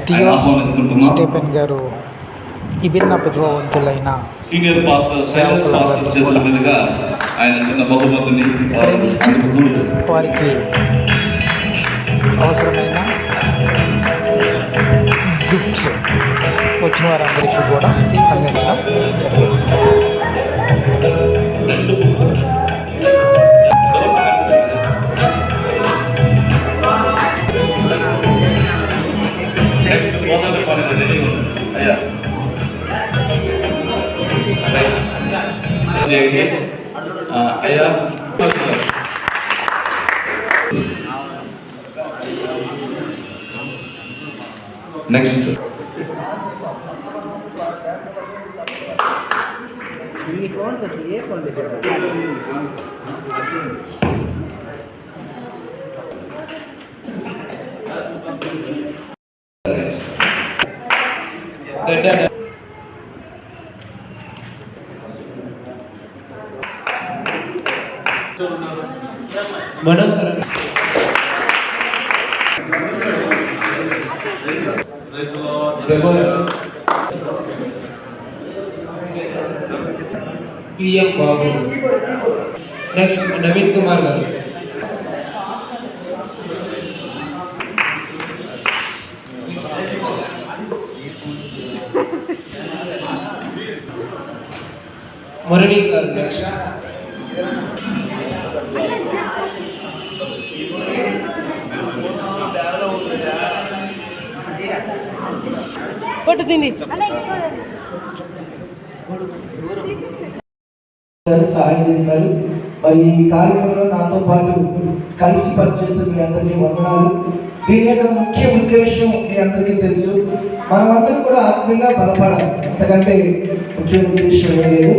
టియో Stephen గారు విభిన్న ప్రతిభావంతులైన సీనియర్ పాస్టర్ సైలస్ పాస్టర్ చేతుల మీదుగా ఆయన చిన్న బహుమతిని వారికి అవసరమైన గిఫ్ట్స్ వచ్చిన వారందరికీ కూడా అందించడం జరుగుతుంది. అయ్యా నెక్స్ట్ మనం పిఎం బాబు. నెక్స్ట్ నవీన్ కుమార్ గారు. మురళి గారు. నెక్స్ట్ ఫోటో తిండి సహాయం చేశారు. మరి ఈ కార్యక్రమంలో నాతో పాటు కలిసి పనిచేస్తున్న మీ అందరికీ వందనాలు. దీని యొక్క ముఖ్య ఉద్దేశం మీ అందరికీ తెలుసు. మనమందరం కూడా ఆత్మీయంగా బలపడాలి. అంతకంటే ముఖ్య ఉద్దేశం ఏం లేదు.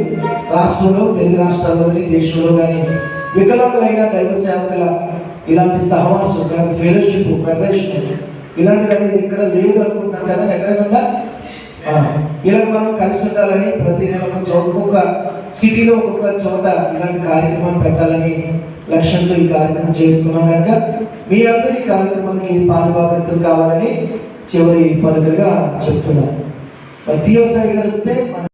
రాష్ట్రంలో, తెలుగు రాష్ట్రాల్లోని, దేశంలో కానీ వికలాంగులైన దైవ సేవకుల ఇలాంటి సహవాసం, ఇలాంటి ఫెలోషిప్, ఫెడరేషన్ ఇలాంటిది అనేది ఇక్కడ లేదు అనుకుంటున్నాం కదా. ఎక్కడైనా ఇలా మనం కలిసి ఉండాలని ప్రతి నెల ఒక చోట, ఒక్కొక్క సిటీలో ఒక్కొక్క చోట ఇలాంటి కార్యక్రమం పెట్టాలని లక్ష్యంతో ఈ కార్యక్రమం చేసుకున్నాం కనుక మీ అందరూ ఈ కార్యక్రమానికి పాలుభాగస్తులు కావాలని చివరి పలుకలుగా చెప్తున్నాను. టియో సాయి గారు వస్తే